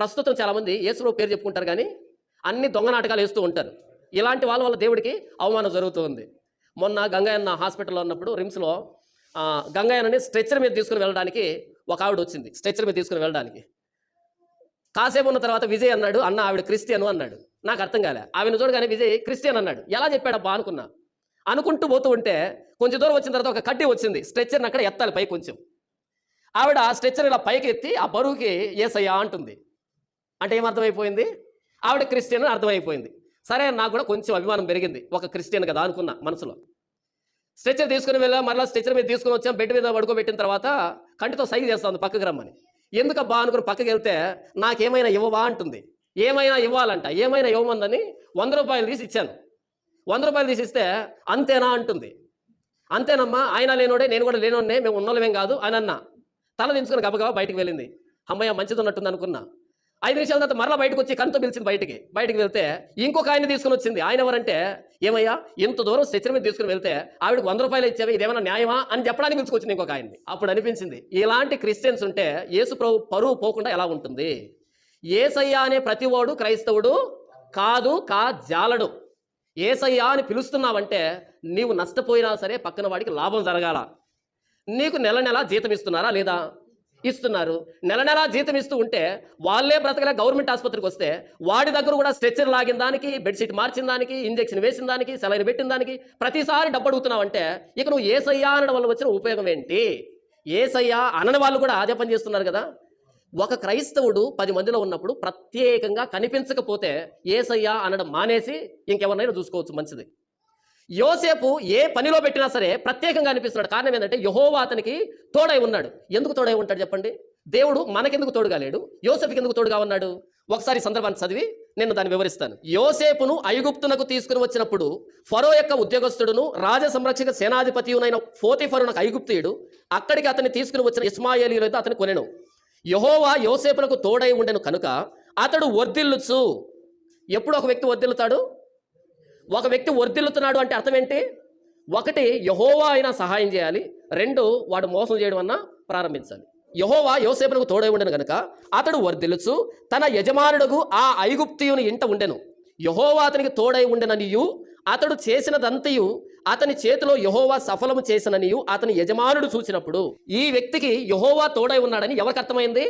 ప్రస్తుతం చాలామంది యేసుప్రభు పేరు చెప్పుకుంటారు కానీ అన్ని దొంగ నాటకాలు వేస్తూ ఉంటారు. ఇలాంటి వాళ్ళ వల్ల దేవుడికి అవమానం జరుగుతూ ఉంది. మొన్న గంగయ్యన్న హాస్పిటల్లో ఉన్నప్పుడు రిమ్స్లో గంగయ్యనని స్ట్రెచ్చర్ మీద తీసుకుని వెళ్ళడానికి ఒక ఆవిడ వచ్చింది. స్ట్రెచ్చర్ మీద తీసుకుని వెళ్ళడానికి కాసేపు ఉన్న తర్వాత విజయ్ అన్నాడు, అన్న ఆవిడ క్రిస్టియను అన్నాడు. నాకు అర్థం కాలే. ఆవిడ చూడగానే విజయ్ క్రిస్టియన్ అన్నాడు. ఎలా చెప్పాడబ్బా అనుకున్నా. అనుకుంటూ పోతూ ఉంటే కొంచెం దూరం వచ్చిన తర్వాత ఒక కడ్డీ వచ్చింది. స్ట్రెచ్చర్ని అక్కడ ఎత్తాలి పై కొంచెం. ఆవిడ స్ట్రెచ్చర్ ఇలా పైకి ఎత్తి ఆ బరువుకి యేసయ్యా అంటుంది. అంటే ఏమర్థమైపోయింది? ఆవిడ క్రిస్టియన్ అని అర్థమైపోయింది. సరే, నాకు కూడా కొంచెం అభిమానం పెరిగింది, ఒక క్రిస్టియన్ కదా అనుకున్నా మనసులో. స్ట్రెచ్చర్ తీసుకుని వెళ్ళా, మరలా స్ట్రెచ్చర్ మీద తీసుకుని వచ్చాం. బెడ్ మీద పడుకోబెట్టిన తర్వాత కంటితో సైగ చేస్తుంది పక్కకు రమ్మని. ఎందుకబ్బా అనుకుని పక్కకి వెళ్తే నాకేమైనా ఇవ్వవా అంటుంది. ఏమైనా ఇవ్వాలంట. ఏమైనా ఇవ్వమందని 100 రూపాయలు తీసి ఇచ్చాను. 100 రూపాయలు తీసి ఇస్తే అంతేనా అంటుంది. అంతేనమ్మా, ఆయన లేనోడే నేను కూడా లేనోడే, మేము ఉన్నోళ్ళమేం కాదు అని అన్నా. తల దించుకుని గబగబా బయటికి వెళ్ళింది. అమ్మయ్య మంచిది ఉన్నట్టుంది అనుకున్నా. 5 నిమిషాల తర్వాత మరలా బయటకు వచ్చి కనుతో పిలిచింది బయటికి వెళ్తే ఇంకొక ఆయన తీసుకుని వచ్చింది. ఆయన ఎవరంటే, ఏమయ్యా ఇంత దూరం స్ట్రెచ్చర్ మీద తీసుకుని వెళ్తే ఆవిడకి 100 రూపాయలు ఇచ్చేవి, ఇదేమైనా న్యాయమా అని చెప్పడానికి పిలుచుకొచ్చింది ఇంకొక ఆయన్ని. అప్పుడు అనిపించింది, ఇలాంటి క్రిస్టియన్స్ ఉంటే యేసు ప్రభు పరువు పోకుండా ఎలా ఉంటుంది? యేసయ్య అనే ప్రతివాడు క్రైస్తవుడు కాదు, జాలడు. యేసయ్య అని పిలుస్తున్నావంటే నీవు నష్టపోయినా సరే పక్కన వాడికి లాభం జరగాల. నీకు నెల నెల జీతం ఇస్తున్నారా లేదా? ఇస్తున్నారు. నెల నెల జీతం ఇస్తూ ఉంటే వాళ్ళే బ్రతకలే గవర్నమెంట్ ఆసుపత్రికి వస్తే వాడి దగ్గర కూడా స్ట్రెచ్చర్ లాగిన దానికి, బెడ్షీట్ మార్చిన దానికి, ఇంజెక్షన్ వేసిన దానికి, సెలైన్ పెట్టిన దానికి ప్రతిసారి డబ్బు అడుగుతున్నావు అంటే ఇక నువ్వు యేసయ్య అనడం వల్ల వచ్చిన ఉపయోగం ఏంటి? యేసయ్య అనని వాళ్ళు కూడా అదే పని చేస్తున్నారు కదా. ఒక క్రైస్తవుడు 10 మందిలో ఉన్నప్పుడు ప్రత్యేకంగా కనిపించకపోతే యేసయ్య అనడం మానేసి ఇంకెవరినైనా చూసుకోవచ్చు, మంచిది. యోసేపు ఏ పనిలో పెట్టినా సరే ప్రత్యేకంగా అనిపిస్తున్నాడు. కారణం ఏంటంటే యెహోవా అతనికి తోడై ఉన్నాడు. ఎందుకు తోడై ఉంటాడు చెప్పండి? దేవుడు మనకెందుకు తోడుగా లేడు? యోసేపుకి ఎందుకు తోడుగా ఉన్నాడు? ఒకసారి సందర్భాన్ని చదివి నేను దాన్ని వివరిస్తాను. యోసేపును ఐగుప్తునకు తీసుకుని వచ్చినప్పుడు ఫరో యొక్క ఉద్యోగస్తుడును రాజ సంరక్షక సేనాధిపతియునైన పోతీఫరునకు ఐగుప్తీయుడు అక్కడికి అతన్ని తీసుకుని వచ్చిన ఇష్మాయేలీయులతో అతను కొనెను. యెహోవా యోసేపునకు తోడై ఉండెను కనుక అతడు వర్ధిల్లుచు. ఎప్పుడు ఒక వ్యక్తి వర్ధిల్లుతాడు? ఒక వ్యక్తి వర్ధిల్లుతున్నాడు అంటే అర్థం ఏంటి? 1 యెహోవా అయినా సహాయం చేయాలి, 2 వాడు మోసం చేయడం అన్నా ప్రారంభించాలి. యెహోవా యోసేపునకు తోడై ఉండెను గనుక అతడు వర్ధిల్లుచు తన యజమానుడుకు ఆ ఐగుప్తీయుని ఇంట ఉండెను. యెహోవా అతనికి తోడై ఉండెననియు అతడు చేసినదంతయు అతని చేతిలో యెహోవా సఫలము చేసిననియు అతని యజమానుడు చూసినప్పుడు ఈ వ్యక్తికి యెహోవా తోడై ఉన్నాడని ఎవరికి అర్థమైంది?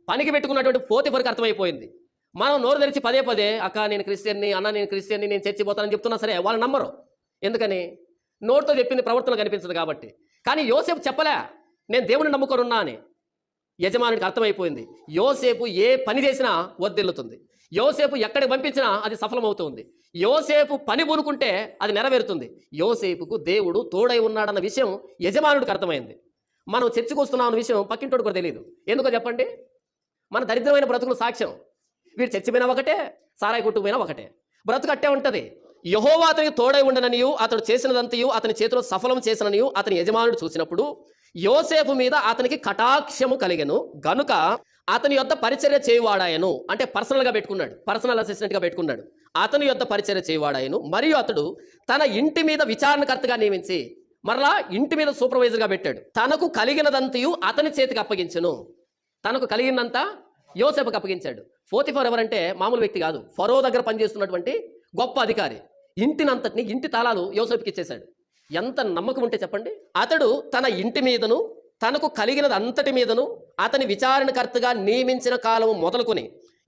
పనికి పెట్టుకున్నటువంటి పోతీఫరుకు అర్థమైపోయింది. మనం నోరు తెరిచి పదే అక్క నేను క్రిస్టియన్ని, అన్న నేను క్రిస్టియన్ని, నేను చర్చి పోతానని చెప్తున్నా సరే వాళ్ళు నమ్మరు. ఎందుకని? నోటితో చెప్పింది ప్రవర్తనలో కనిపించదు కాబట్టి. కానీ యోసేపు చెప్పలే నేను దేవుని నమ్ముకొనున్నా అని. యజమానుడికి అర్థమైపోయింది. యోసేపు ఏ పని చేసినా వర్ధిల్లుతుంది. యోసేపు ఎక్కడికి పంపించినా అది సఫలమవుతుంది. యోసేపు పని పూనుకుంటే అది నెరవేరుతుంది. యోసేపుకు దేవుడు తోడై ఉన్నాడన్న విషయం యజమానుడికి అర్థమైంది. మనం చర్చకు వస్తున్నాం అన్న విషయం పక్కింటోడు కూడా తెలియదు. ఎందుకో చెప్పండి? మన దరిద్రమైన బ్రతుకులు సాక్ష్యం. వీడు చచ్చిపోయినా ఒకటే, సారాయి కొట్టుకుపోయినా ఒకటే, బ్రతుకు అట్టే ఉంటుంది. యెహోవా అతనికి తోడై ఉండననియు అతడు చేసినదంతయు అతని చేతిలో సఫలం చేసిననియు అతని యజమానుడు చూసినప్పుడు యోసేపు మీద అతనికి కటాక్షము కలిగెను గనుక అతని యొద్ద పరిచర్య చేయువాడాయను. అంటే పర్సనల్గా పెట్టుకున్నాడు, పర్సనల్ అసిస్టెంట్గా పెట్టుకున్నాడు. అతని యొద్ద పరిచర్య చేయువాడాయను. మరియు అతడు తన ఇంటి మీద విచారణకర్తగా నియమించి మరలా ఇంటి మీద సూపర్వైజర్గా పెట్టాడు. తనకు కలిగినదంతయు అతని చేతికి అప్పగించెను. తనకు కలిగినంత యోసేపుకి అప్పగించాడు. పోతీఫర్ ఎవరంటే మామూలు వ్యక్తి కాదు, ఫరో దగ్గర పనిచేస్తున్నటువంటి గొప్ప అధికారి. ఇంటినంతటిని, ఇంటి తాళాలు యోసేపుకి ఇచ్చేశాడు. ఎంత నమ్మకం ఉంటే చెప్పండి. అతడు తన ఇంటి మీదను తనకు కలిగినది అంతటి మీదను అతని విచారణకర్తగా నియమించిన కాలము మొదలుకొని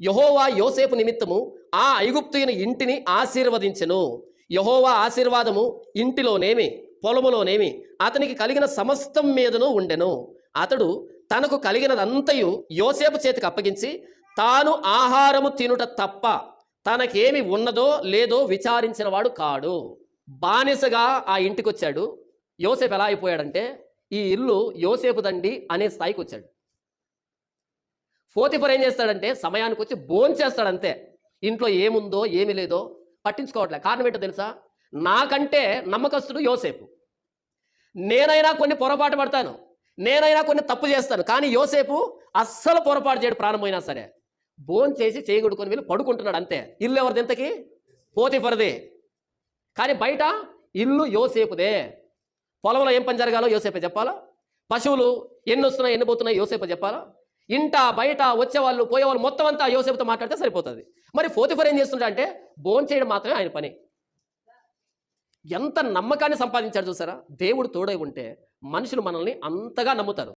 యెహోవా యోసేపు నిమిత్తము ఆ ఐగుప్తీయుని ఇంటిని ఆశీర్వదించెను. యెహోవా ఆశీర్వాదము ఇంటిలోనేమి పొలములోనేమి అతనికి కలిగిన సమస్తం మీదను ఉండెను. అతడు తనకు కలిగినదంతయు యోసేపు చేతికి అప్పగించి తాను ఆహారము తినుట తప్ప తనకేమి ఉన్నదో లేదో విచారించిన వాడు కాడు. బానిసగా ఆ ఇంటికి వచ్చాడు. యోసేపు ఎలా అయిపోయాడంటే ఈ ఇల్లు యోసేపు దండి అనే స్థాయికి వచ్చాడు. పోతీఫర్ ఏం చేస్తాడంటే సమయానికి వచ్చి భోంచేస్తాడంతే. ఇంట్లో ఏముందో ఏమి లేదో పట్టించుకోవట్లే. కారణం ఏంటో తెలుసా? నాకంటే నమ్మకస్తుడు యోసేపు. నేనైనా కొన్ని పొరపాటు పడతాను, నేనైనా కొన్ని తప్పు చేస్తాను, కానీ యోసేపు అస్సలు పొరపాటు చేయడు. ప్రాణమైనా సరే భోంచేసి చేయగొడుకొని వెళ్ళి పడుకుంటున్నాడు అంతే. ఇల్లు ఎవరిది? ఇంతకీ పోతీఫర్దే. కానీ బయట ఇల్లు యోసేపుదే. పొలంలో ఏం పని జరగాలో యోసేపే చెప్పాలా? పశువులు ఎన్ని వస్తున్నాయి ఎన్ని పోతున్నాయి యోసేపే చెప్పాలా? ఇంట బయట వచ్చేవాళ్ళు పోయేవాళ్ళు మొత్తం అంతా యోసేపుతో మాట్లాడితే సరిపోతుంది. మరి పోతిఫర్ ఏం చేస్తుంటా అంటే భోజనం చేయడం మాత్రమే ఆయన పని. ఎంత నమ్మకాన్ని సంపాదించాడు చూసారా? దేవుడు తోడై ఉంటే మనుషులు మనల్ని అంతగా నమ్ముతారు.